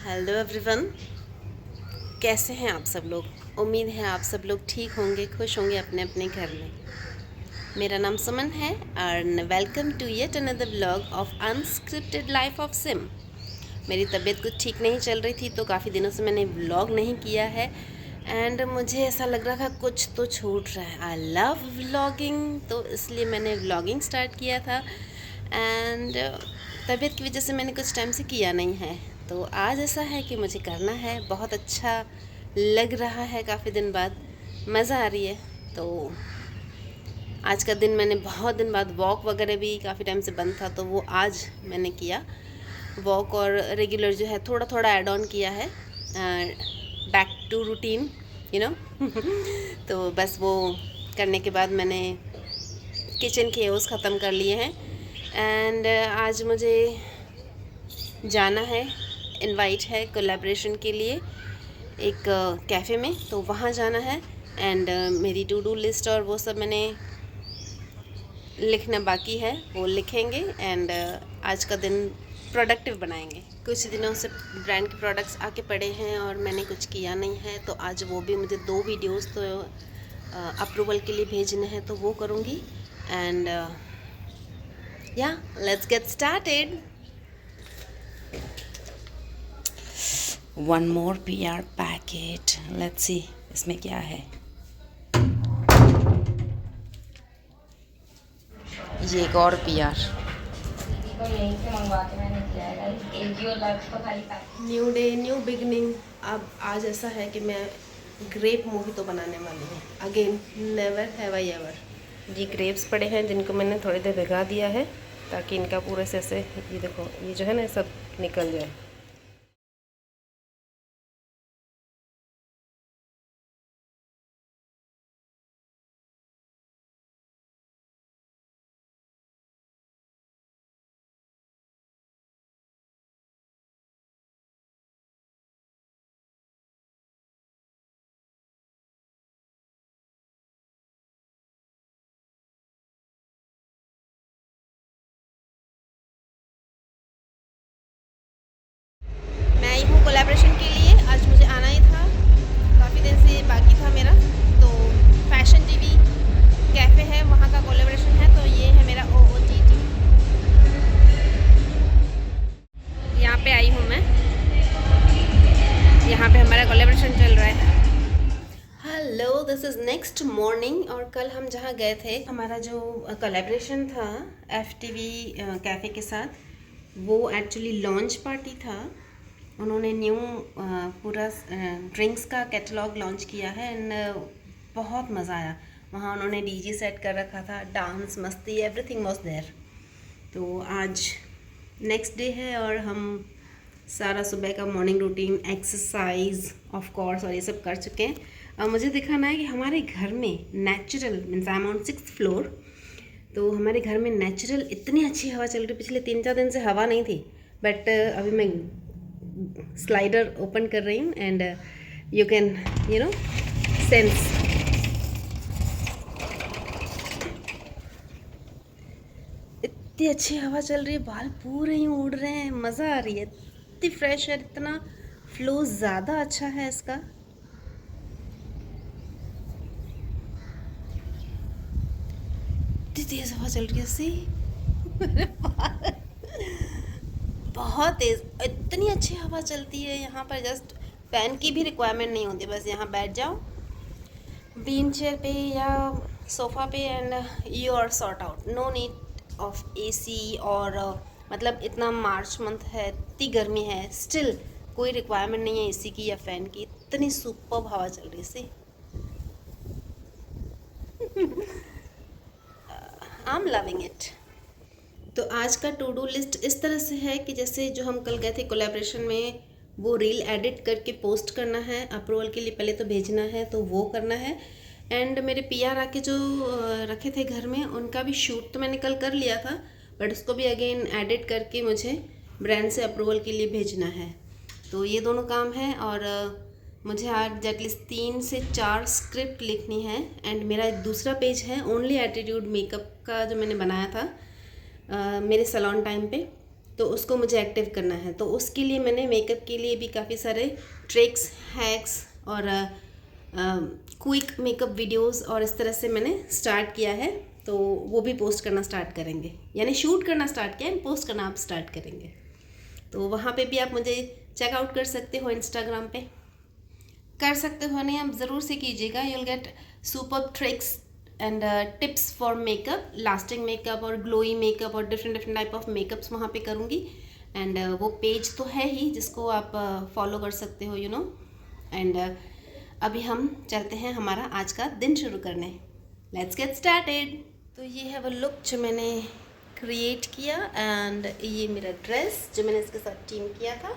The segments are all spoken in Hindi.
हेलो एवरीवन, कैसे हैं आप सब लोग। उम्मीद है आप सब लोग ठीक होंगे, खुश होंगे अपने अपने घर में। मेरा नाम सुमन है और welcome to yet another vlog of unscripted life of Sim. मेरी तबीयत कुछ ठीक नहीं चल रही थी, तो काफ़ी दिनों से मैंने व्लॉग नहीं किया है एंड मुझे ऐसा लग रहा था कुछ तो छूट रहा है। आई लव व्लॉगिंग, तो इसलिए मैंने व्लॉगिंग स्टार्ट किया था एंड तबीयत की वजह से मैंने कुछ टाइम से किया नहीं है। तो आज ऐसा है कि मुझे करना है, बहुत अच्छा लग रहा है, काफ़ी दिन बाद मज़ा आ रही है। तो आज का दिन मैंने बहुत दिन बाद वॉक वगैरह भी काफ़ी टाइम से बंद था, तो वो आज मैंने किया वॉक और रेगुलर जो है थोड़ा थोड़ा ऐड ऑन किया है, back to routine you know. तो बस वो करने के बाद मैंने किचन के ओस ख़त्म कर लिए हैं एंड आज मुझे जाना है, इनवाइट है कोलैबोरेशन के लिए एक कैफ़े में, तो वहाँ जाना है एंड मेरी टू डू लिस्ट और वो सब मैंने लिखना बाकी है, वो लिखेंगे एंड आज का दिन प्रोडक्टिव बनाएंगे। कुछ दिनों से ब्रांड के प्रोडक्ट्स आके पड़े हैं और मैंने कुछ किया नहीं है, तो आज वो भी मुझे 2 वीडियोस तो अप्रूवल के लिए भेजने हैं, तो वो करूँगी एंड या let's get started. One more PR packet, let's see इसमें क्या है। ये एक और PR। New day new beginning. अब आज ऐसा है कि मैं ग्रेप मोहितो बनाने वाली हूँ again, never have I ever. ये ग्रेप्स पड़े हैं जिनको मैंने थोड़ी देर भिगा दिया है ताकि इनका पूरे से ऐसे, ये देखो ये जो है ना सब निकल जाए। मैं आई हूँ कोलैबोरेशन के लिए, आज मुझे आना ही था, काफ़ी दिन से बाकी था मेरा। तो फैशन टीवी कैफ़े है, वहाँ का कोलैबोरेशन है, तो ये है मेरा OOTD। यहाँ पे आई हूँ मैं, यहाँ पे हमारा कोलैबोरेशन चल रहा है। Hello, this is next morning. और कल हम जहाँ गए थे, हमारा जो कोलैबोरेशन था FTV कैफ़े के साथ, वो एक्चुअली लॉन्च पार्टी था। उन्होंने न्यू पूरा ड्रिंक्स का कैटलॉग लॉन्च किया है एंड बहुत मज़ा आया। वहाँ उन्होंने DJ सेट कर रखा था, डांस मस्ती एवरीथिंग वाज देयर। तो आज नेक्स्ट डे है और हम सारा सुबह का morning routine, exercise of course और ये सब कर चुके हैं। अब मुझे दिखाना है कि हमारे घर में natural, means I am on 6th floor, तो हमारे घर में नेचुरल इतनी अच्छी हवा चल रही। पिछले 3-4 दिन से हवा नहीं थी, बट अभी मैं स्लाइडर ओपन कर रही हूँ एंड यू कैन सेंस। इतनी अच्छी हवा चल रही है, बाल पूरे ही उड़ रहे हैं, मज़ा आ रही है, इतनी फ्रेश है, इतना फ्लो ज़्यादा अच्छा है इसका। इतनी तेज़ हवा चल रही है, सी बहुत तेज़, इतनी अच्छी हवा चलती है यहाँ पर, जस्ट फ़ैन की भी रिक्वायरमेंट नहीं होती, बस यहाँ बैठ जाओ बीन चेयर पे या सोफ़ा पे and you are sorted out, no need of AC। और मतलब इतना मार्च मंथ है, इतनी गर्मी है, स्टिल कोई रिक्वायरमेंट नहीं है AC की या फ़ैन की, इतनी सुपर्ब हवा चल रही है। I am loving it. तो आज का टू डू लिस्ट इस तरह से है कि जैसे जो हम कल गए थे कोलैबोरेशन में, वो रील एडिट करके पोस्ट करना है, अप्रूवल के लिए पहले तो भेजना है, तो वो करना है एंड मेरे PR आके जो रखे थे घर में, उनका भी शूट तो मैंने कल कर लिया था, बट उसको भी अगेन एडिट करके मुझे ब्रांड से अप्रूवल के लिए भेजना है। तो ये दोनों काम है और मुझे आज एटलीस्ट 3 से 4 स्क्रिप्ट लिखनी है एंड मेरा दूसरा पेज है ओनली एटीट्यूड मेकअप का, जो मैंने बनाया था मेरे सैलून टाइम पे, तो उसको मुझे एक्टिव करना है। तो उसके लिए मैंने मेकअप के लिए भी काफ़ी सारे ट्रिक्स, हैक्स और क्विक मेकअप वीडियोस और इस तरह से मैंने स्टार्ट किया है। तो वो भी पोस्ट करना स्टार्ट करेंगे, यानी शूट करना स्टार्ट किया है, पोस्ट करना आप स्टार्ट करेंगे। तो वहाँ पे भी आप मुझे चेकआउट कर सकते हो, इंस्टाग्राम पे कर सकते हो, नहीं आप ज़रूर से कीजिएगा। You will get super tricks and tips for makeup, lasting makeup और ग्लोई मेकअप और different different type of makeups वहाँ पे करूँगी। एंड वो पेज तो है ही जिसको आप फॉलो कर सकते हो, यू नो। एंड अभी हम चलते हैं हमारा आज का दिन शुरू करने। Let's get started. तो ये है वो लुक जो मैंने क्रिएट किया एंड ये मेरा ड्रेस जो मैंने इसके साथ टीम किया था।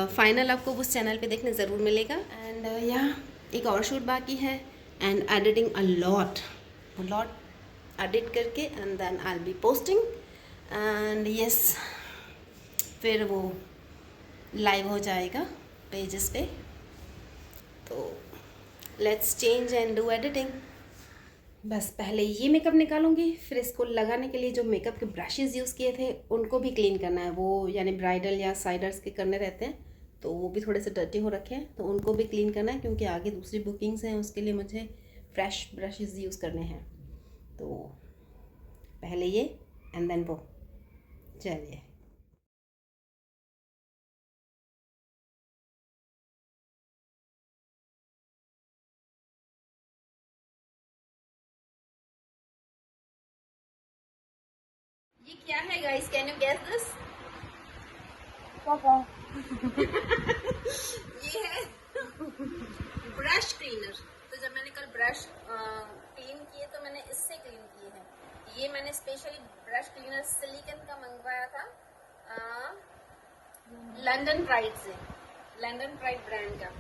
फाइनल आपको उस चैनल पे देखने ज़रूर मिलेगा। एंड यहाँ एक और शूट बाकी है and editing a lot edit करके and then I will be posting and yes, फिर वो लाइव हो जाएगा पेजेस पे। तो let's change and do editing. बस पहले ये मेकअप निकालूंगी, फिर इसको लगाने के लिए जो मेकअप के ब्रशेज़ यूज़ किए थे उनको भी क्लीन करना है। वो यानी ब्राइडल या साइडर्स के करने रहते हैं, तो वो भी थोड़े से डर्टी हो रखे हैं, तो उनको भी क्लीन करना है क्योंकि आगे दूसरी बुकिंग्स हैं, उसके लिए मुझे फ्रेश ब्रशेज़ यूज़ करने हैं। तो पहले ये एंड देन वो। चलिए ये क्या है guys, can you guess this? ये है ब्रश क्लीनर। तो जब मैंने कल ब्रश क्लीन किए तो मैंने इससे क्लीन किए हैं। ये मैंने स्पेशली ब्रश क्लीनर सिलिकन का मंगवाया था लंदन प्राइड से, लंदन प्राइड ब्रांड का,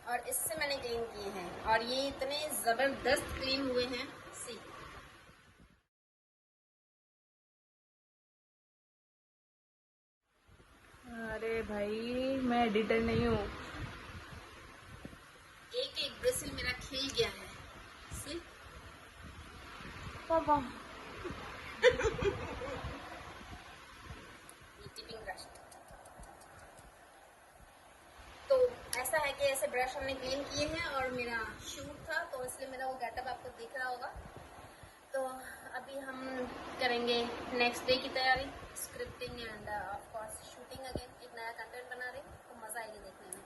और इससे मैंने क्लीन किए हैं और ये इतने ज़बरदस्त क्लीन हुए हैं। सी, अरे भाई मैं एडिटर नहीं हूँ। एक एक ब्रिसल मेरा खिल गया है। सी पापा टिपिंग ब्रश। तो ऐसा है कि ऐसे ब्रश हमने क्लीन किए हैं और मेरा शूट था तो इसलिए मेरा वो गेटअप आपको दिख रहा होगा। तो अभी हम करेंगे नेक्स्ट डे की तैयारी, scripting end of course shooting again. एक नया कंटेंट बना रहे तो मज़ा आएगी देखने में।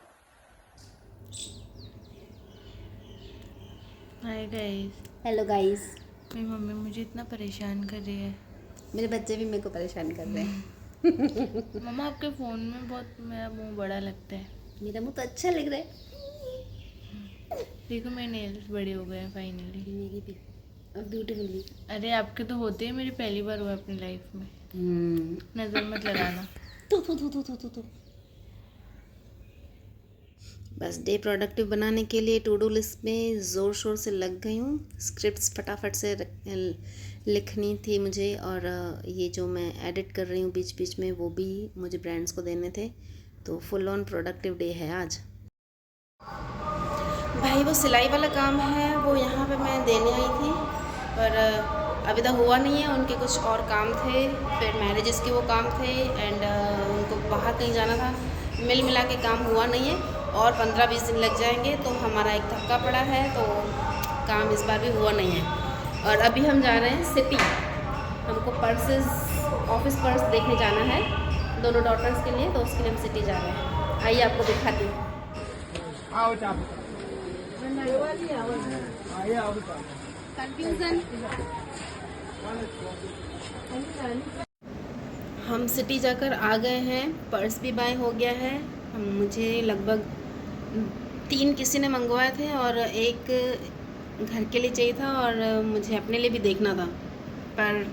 Hi guys, hello guys. मेरी मम्मी मुझे इतना परेशान कर रही है। मेरे बच्चे भी मेरे को परेशान कर रहे हैं। मम्मा आपके फ़ोन में बहुत मेरा मुंह बड़ा लगता है। मेरा मुंह तो अच्छा लग रहा है। देखो मेरे नेल्स बड़े हो गए हैं फाइनली। मेरी भी और ब्यूटीफुल भी। अरे आपके तो होते हैं, मेरी पहली बार हुआ अपनी लाइफ में। नज़र मत लगाना। तो बस डे प्रोडक्टिव बनाने के लिए टू डू लिस्ट में ज़ोर शोर से लग गई हूँ। स्क्रिप्ट्स फटाफट से लिखनी थी मुझे और ये जो मैं एडिट कर रही हूँ बीच बीच में वो भी मुझे ब्रांड्स को देने थे। तो फुल ऑन प्रोडक्टिव डे है आज। भाई वो सिलाई वाला काम है वो यहाँ पे मैं देने आई थी पर अभी तक हुआ नहीं है। उनके कुछ और काम थे, फिर मैरिजेस के वो काम थे एंड उनको बाहर कहीं जाना था। मिल मिला के काम हुआ नहीं है और 15-20 दिन लग जाएंगे। तो हमारा एक धक्का पड़ा है तो काम इस बार भी हुआ नहीं है। और अभी हम जा रहे हैं सिटी। हमको पर्सेस, ऑफिस पर्स देखने जाना है दोनों डॉटर्स के लिए, तो उसके लिए हम सिटी जा रहे हैं। आइए आपको दिखाती हूँ। कंफ्यूजन। हम सिटी जाकर आ गए हैं, पर्स भी बाय हो गया है। मुझे लगभग 3 किसी ने मंगवाए थे और एक घर के लिए चाहिए था और मुझे अपने लिए भी देखना था। पर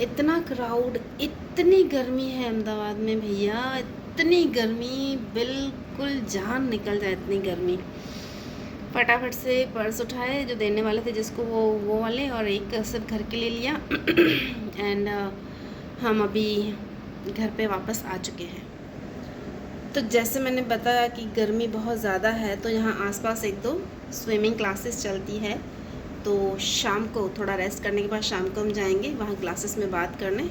इतना क्राउड, इतनी गर्मी है अहमदाबाद में भैया, इतनी गर्मी, बिल्कुल जान निकल जाए इतनी गर्मी। फटाफट से पर्स उठाए जो देने वाले थे जिसको, वो वाले, और एक सिर्फ घर के लिए लिया एंड हम अभी घर पे वापस आ चुके हैं। तो जैसे मैंने बताया कि गर्मी बहुत ज़्यादा है तो यहाँ आसपास 1-2 स्विमिंग क्लासेस चलती है। तो शाम को थोड़ा रेस्ट करने के बाद शाम को हम जाएंगे वहाँ क्लासेस में बात करने,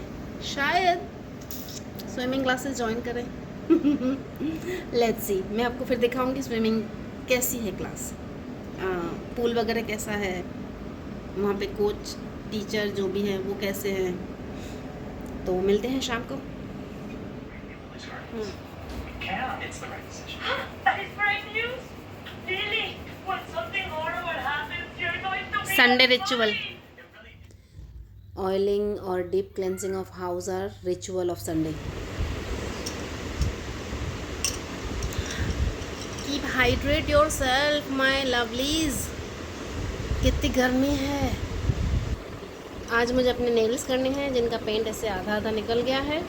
शायद स्विमिंग क्लासेस ज्वाइन करें। लेट्स सी, मैं आपको फिर दिखाऊंगी स्विमिंग कैसी है क्लास, पूल वगैरह कैसा है, वहाँ पे कोच टीचर जो भी है वो कैसे हैं। तो मिलते हैं शाम को। It's the right decision. That is great news. Really? When something horrible happens, you're going to be Sunday ritual. It really Oiling or deep cleansing of house are ritual of Sunday. Keep hydrate yourself, my lovelies. कितनी गर्मी है। आज मुझे अपने नेल्स करने हैं जिनका पेंट ऐसे आधा आधा निकल गया है।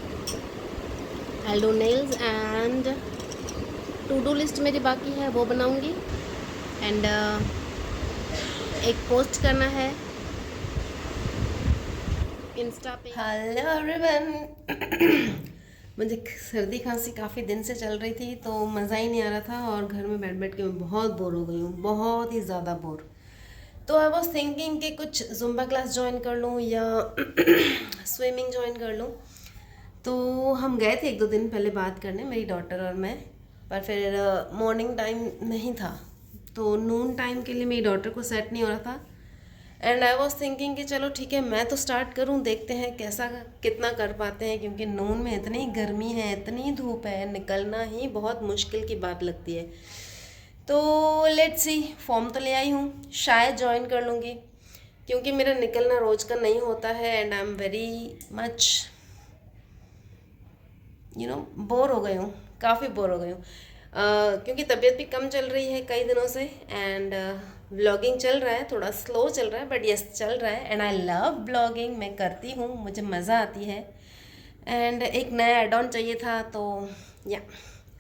I'll do nails and to do list मेरी बाकी है वो बनाऊंगी एंड एक पोस्ट करना है इंस्टा पे। Hello everyone. मुझे सर्दी खांसी काफ़ी दिन से चल रही थी तो मज़ा ही नहीं आ रहा था और घर में बैठ बैठ के मैं बहुत बोर हो गई हूँ, बहुत ही ज़्यादा बोर। तो आई वॉज थिंकिंग कि कुछ जुम्बा क्लास ज्वाइन कर लूँ या स्विमिंग ज्वाइन कर लूँ। तो हम गए थे 1-2 दिन पहले बात करने, मेरी डॉटर और मैं, पर फिर मॉर्निंग टाइम नहीं था तो नून टाइम के लिए मेरी डॉटर को सेट नहीं हो रहा था। एंड आई वॉज थिंकिंग कि चलो ठीक है मैं तो स्टार्ट करूं, देखते हैं कैसा कितना कर पाते हैं, क्योंकि नून में इतनी गर्मी है, इतनी धूप है, निकलना ही बहुत मुश्किल की बात लगती है। तो लेट्स सी, फॉर्म तो ले आई हूँ, शायद ज्वाइन कर लूँगी क्योंकि मेरा निकलना रोज़ का नहीं होता है and I am very much bore हो गई हूँ, काफ़ी बोर हो गई हूँ क्योंकि तबीयत भी कम चल रही है कई दिनों से एंड व्लॉगिंग चल रहा है, थोड़ा स्लो चल रहा है बट यस चल रहा है एंड आई लव ब्लॉगिंग। मैं करती हूँ, मुझे मज़ा आती है एंड एक नया एड ऑन चाहिए था तो या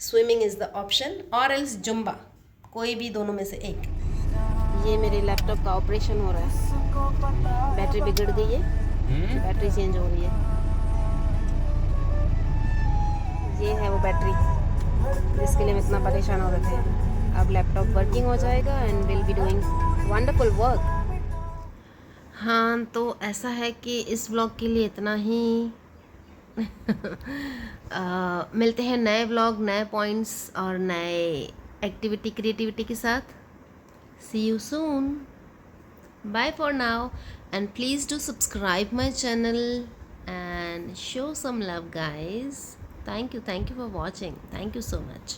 स्विमिंग इज़ द ऑप्शन और एल्स जुम्बा, कोई भी दोनों में से एक। ये मेरे लैपटॉप का ऑपरेशन हो रहा है, बैटरी बिगड़ गई है, बैटरी चेंज हो रही है। ये है वो बैटरी जिसके लिए हम इतना परेशान हो रहे थे। अब लैपटॉप वर्किंग हो जाएगा and will be doing wonderful work. हाँ तो ऐसा है कि इस व्लॉग के लिए इतना ही। मिलते हैं नए व्लॉग, नए पॉइंट्स और नए एक्टिविटी क्रिएटिविटी के साथ। See you soon, bye for now and please do subscribe my channel and show some love guys. Thank you for watching. Thank you so much.